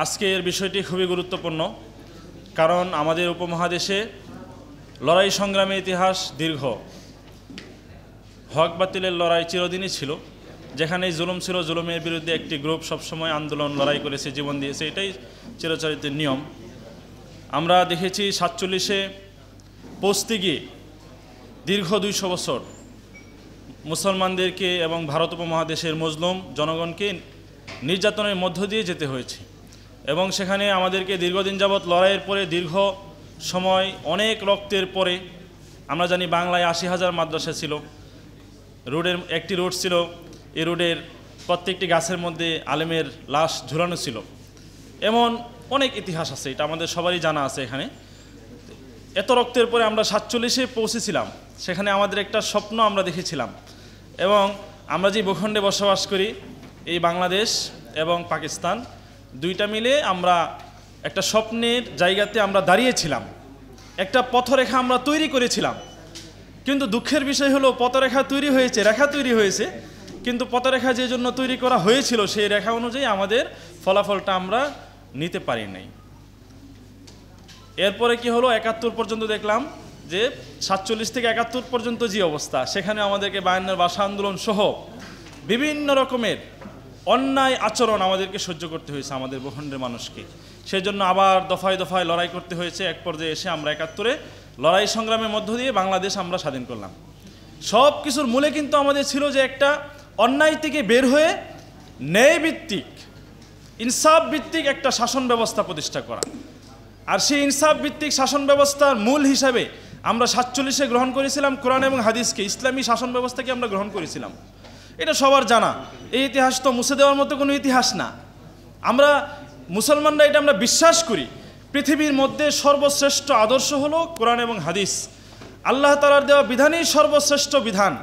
আজকের বিষয়টি খুবই গুরুত্বপূর্ণ, কারণ আমাদের উপমহাদেশে লড়াই সংগ্রামের ইতিহাস দীর্ঘ। হক বাতিলের লড়াই চিরদিনই ছিল, যেখানেই জুলুম ছিল জুলুমের বিরুদ্ধে একটি গ্রুপ সবসময় আন্দোলন লড়াই করেছে, জীবন দিয়েছে, এটাই চিরচরিত নিয়ম। আমরা দেখেছি 47-এ পৌঁছতে গিয়ে দীর্ঘ 200 বছর মুসলমানদেরকে এবং ভারত উপমহাদেশের মজলুম জনগণকে নির্যাতনের মধ্য দিয়ে যেতে হয়েছে, এবং সেখানে আমাদেরকে দীর্ঘদিন যাবৎ লড়াইয়ের পরে দীর্ঘ সময় অনেক রক্তের পরে আমরা জানি বাংলায় 80,000 মাদ্রাসা ছিল, রোডের একটি রোড ছিল, এই রোডের প্রত্যেকটি গাছের মধ্যে আলেমের লাশ ঝুলানো ছিল, এমন অনেক ইতিহাস আছে, এটা আমাদের সবারই জানা আছে। এখানে এত রক্তের পরে আমরা 47-এ পৌঁছেছিলাম, সেখানে আমাদের একটা স্বপ্ন আমরা দেখেছিলাম, এবং আমরা যে ভূখণ্ডে বসবাস করি এই বাংলাদেশ এবং পাকিস্তান দুইটা মিলে আমরা একটা স্বপ্নের জায়গাতে আমরা দাঁড়িয়েছিলাম, একটা পথরেখা আমরা তৈরি করেছিলাম। কিন্তু দুঃখের বিষয় হলো পথরেখা তৈরি হয়েছে, রেখা তৈরি হয়েছে, কিন্তু পথরেখা যে জন্য তৈরি করা হয়েছিল সেই রেখা অনুযায়ী আমাদের ফলাফলটা আমরা নিতে পারি নাই। এরপরে কি হলো, 71 পর্যন্ত দেখলাম যে 47 থেকে 71 পর্যন্ত যে অবস্থা, সেখানে আমাদেরকে 52 ভাষা আন্দোলন সহ বিভিন্ন রকমের অন্যায় আচরণ আমাদেরকে সহ্য করতে হয়েছে আমাদের ভূখণ্ডের মানুষকে। সেই জন্য আবার দফায় দফায় লড়াই করতে হয়েছে। এক পর্যায়ে এসে আমরা 71-এ লড়াই সংগ্রামের মধ্য দিয়ে বাংলাদেশ আমরা স্বাধীন করলাম। সব কিছুর মূলে কিন্তু আমাদের ছিল যে একটা অন্যায় থেকে বের হয়ে ন্যায়ভিত্তিক ইনসাফ ভিত্তিক একটা শাসন ব্যবস্থা প্রতিষ্ঠা করা। আর সেই ইনসাফ ভিত্তিক শাসন ব্যবস্থার মূল হিসাবে আমরা 47-এ গ্রহণ করেছিলাম কোরআন এবং হাদিসকে, ইসলামী শাসন ব্যবস্থাকে আমরা গ্রহণ করেছিলাম। এটা সবার জানা, এই ইতিহাস তো মুছে দেওয়ার মতো কোনো ইতিহাস না। আমরা মুসলমানরা এটা আমরা বিশ্বাস করি, পৃথিবীর মধ্যে সর্বশ্রেষ্ঠ আদর্শ হলো কোরআন এবং হাদিস। আল্লাহ তাআলার দেওয়া বিধানই সর্বশ্রেষ্ঠ বিধান।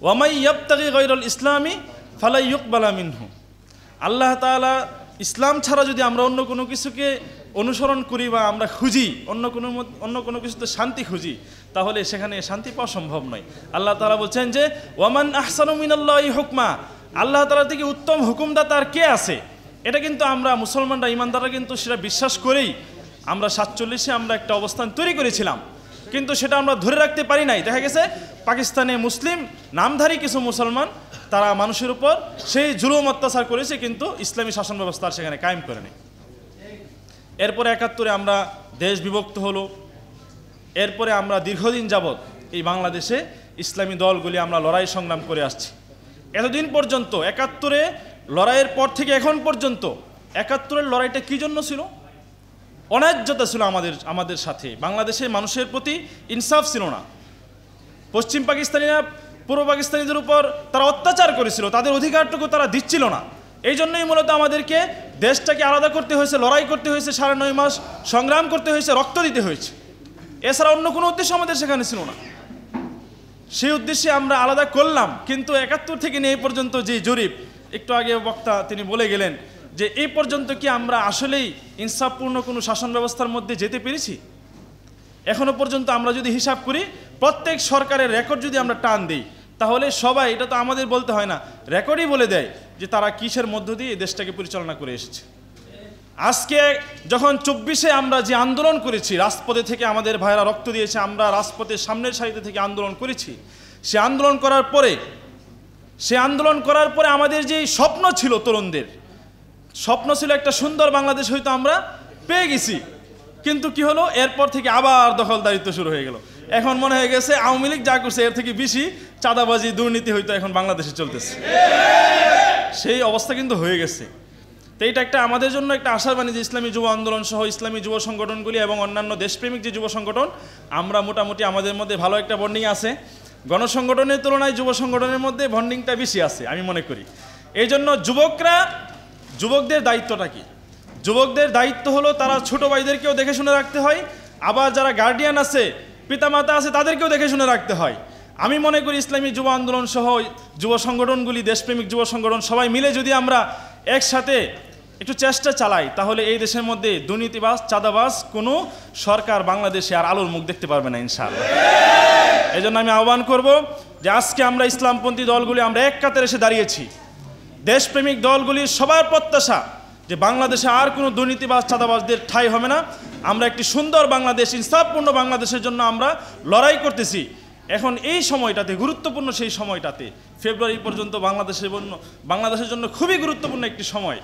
ওয়ামাই ইয়াবতাগি গায়রাল ইসলামি ফালা ইউকবালা মিনহু। আল্লাহ তাআলা ইসলাম ছাড়া যদি আমরা অন্য কোনো কিছুকে অনুসরণ করি বা আমরা খুঁজি, অন্য কোনো কিছুতে শান্তি খুঁজি, তাহলে সেখানে শান্তি পাওয়া সম্ভব নয়। আল্লাহ তাআলা বলছেন যে ওয়ামান আহসানু মিনাল্লাহি হুকমা, আল্লাহ তাআলা থেকে উত্তম হুকুমদাতা আর কে আছে। এটা কিন্তু আমরা মুসলমানরা, ইমানদাররা কিন্তু সেটা বিশ্বাস করেই আমরা 47-এ আমরা একটা অবস্থান তৈরি করেছিলাম, কিন্তু সেটা আমরা ধরে রাখতে পারি নাই। দেখা গেছে পাকিস্তানে মুসলিম নামধারী কিছু মুসলমান তারা মানুষের উপর সেই জুলুম অত্যাচার করেছে, কিন্তু ইসলামী শাসন ব্যবস্থা সেখানে কায়েম করে নেই। এরপরে 71-এ আমরা দেশ বিভক্ত হলো। এরপরে আমরা দীর্ঘদিন যাবৎ এই বাংলাদেশে ইসলামী দলগুলি আমরা লড়াই সংগ্রাম করে আসছি। এতদিন পর্যন্ত 71-এ লড়াইয়ের পর থেকে এখন পর্যন্ত 71-এর লড়াইটা কী জন্য ছিল? অন্যায্যতা ছিল আমাদের সাথে, বাংলাদেশের মানুষের প্রতি ইনসাফ ছিল না। পশ্চিম পাকিস্তানিরা পূর্ব পাকিস্তানিদের উপর তারা অত্যাচার করেছিল, তাদের অধিকারটুকু তারা দিচ্ছিল না। এই জন্যই মূলত আমাদেরকে দেশটাকে আলাদা করতে হয়েছে, লড়াই করতে হয়েছে, 9.5 মাস সংগ্রাম করতে হয়েছে, রক্ত দিতে হয়েছে। এছাড়া অন্য কোনো উদ্দেশ্য আমাদের সেখানে ছিল না। সেই উদ্দেশ্যে আমরা আলাদা করলাম। কিন্তু 71 থেকে নিয়ে এই পর্যন্ত যে জরিপ, একটু আগে বক্তা তিনি বলে গেলেন যে এই পর্যন্ত কি আমরা আসলেই ইনসাফপূর্ণ কোনো শাসন ব্যবস্থার মধ্যে যেতে পেরেছি? এখনো পর্যন্ত আমরা যদি হিসাব করি, প্রত্যেক সরকারের রেকর্ড যদি আমরা টান দিই, তাহলে সবাই, এটা তো আমাদের বলতে হয় না, রেকর্ডই বলে দেয় যে তারা কিসের মধ্য দিয়ে এই দেশটাকে পরিচালনা করে এসেছে। আজকে যখন 24-এ আমরা যে আন্দোলন করেছি, রাজপথে থেকে আমাদের ভাইরা রক্ত দিয়েছে, আমরা রাজপথের সামনের সারিতে থেকে আন্দোলন করেছি। সে আন্দোলন করার পরে আমাদের যে স্বপ্ন ছিল, তরুণদের স্বপ্ন ছিল একটা সুন্দর বাংলাদেশ হয়তো আমরা পেয়ে গেছি, কিন্তু কি হলো, এরপর থেকে আবার দখলদারিত্ব শুরু হয়ে গেল। এখন মনে হয়ে গেছে আওয়ামী লীগ যা করছে এর থেকে বেশি চাঁদাবাজি, দুর্নীতি হয়তো এখন বাংলাদেশে চলতেছে। সেই অবস্থা কিন্তু হয়ে গেছে। তো এটা একটা আমাদের জন্য একটা আশার বাণী যে ইসলামী যুব আন্দোলন সহ ইসলামী যুব সংগঠনগুলি এবং অন্যান্য দেশপ্রেমিক যে যুব সংগঠন, আমরা মোটামুটি আমাদের মধ্যে ভালো একটা বন্ডিং আছে। গণসংগঠনের তুলনায় যুব সংগঠনের মধ্যে বন্ডিংটা বেশি আছে আমি মনে করি। এই জন্য যুবকদের দায়িত্বটা কি? যুবকদের দায়িত্ব হলো তারা ছোট ভাইদেরকেও দেখে শুনে রাখতে হয়, আবার যারা গার্ডিয়ান আছে, পিতামাতা আছে, তাদেরকেও দেখে শুনে রাখতে হয়। আমি মনে করি ইসলামী যুব আন্দোলন সহ যুব সংগঠনগুলি, দেশপ্রেমিক যুব সংগঠন সবাই মিলে যদি আমরা একসাথে একটু চেষ্টা চালাই, তাহলে এই দেশের মধ্যে দুর্নীতিবাজ, চাঁদাবাজ কোনো সরকার বাংলাদেশে আর আলোর মুখ দেখতে পারবে না ইনশাআল্লাহ। এই জন্য আমি আহ্বান করব যে আজকে আমরা ইসলামপন্থী দলগুলি আমরা এক কাতারে এসে দাঁড়িয়েছি। দেশপ্রেমিক দলগুলির সবার প্রত্যাশা যে বাংলাদেশে আর কোনো দুর্নীতিবাজ চাঁদাবাজদের ঠাঁই হবে না। আমরা একটি সুন্দর বাংলাদেশ, ইনসাফপূর্ণ বাংলাদেশের জন্য আমরা লড়াই করতেছি। এখন এই সময়টাতে, গুরুত্বপূর্ণ সেই সময়টাতে, ফেব্রুয়ারি পর্যন্ত বাংলাদেশের জন্য খুবই গুরুত্বপূর্ণ একটি সময়।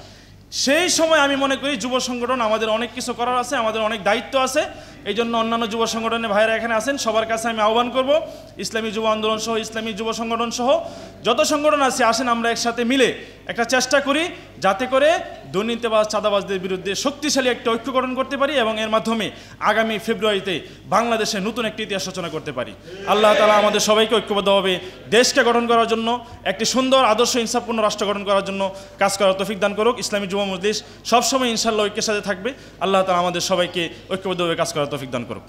সেই সময় আমি মনে করি যুব সংগঠন আমাদের অনেক কিছু করার আছে, আমাদের অনেক দায়িত্ব আছে। এই জন্য অন্যান্য যুব সংগঠনের ভাইয়েরা এখানে আছেন, সবার কাছে আমি আহ্বান করব, ইসলামী যুব আন্দোলন সহ, ইসলামী যুব সংগঠন সহ যত সংগঠন আছে, আসেন আমরা একসাথে মিলে একটা চেষ্টা করি যাতে করে দুর্নীতিবাজ চাঁদাবাজদের বিরুদ্ধে শক্তিশালী একটা ঐক্য গঠন করতে পারি এবং এর মাধ্যমে আগামী ফেব্রুয়ারিতে বাংলাদেশে নতুন একটি ইতিহাস রচনা করতে পারি। আল্লাহ তাআলা আমাদের সবাইকে ঐক্যবদ্ধভাবে দেশকে গঠন করার জন্য, একটি সুন্দর আদর্শ ইনসাফপূর্ণ রাষ্ট্র গঠন করার জন্য কাজ করার তৌফিক দান করুক। ইসলামী যুব মজলিস সবসময় ইনশাআল্লাহ ঐক্যের সাথে থাকবে। আল্লাহ তাআলা আমাদের সবাইকে ঐক্যবদ্ধভাবে কাজ করার তৌফিক দান করুক।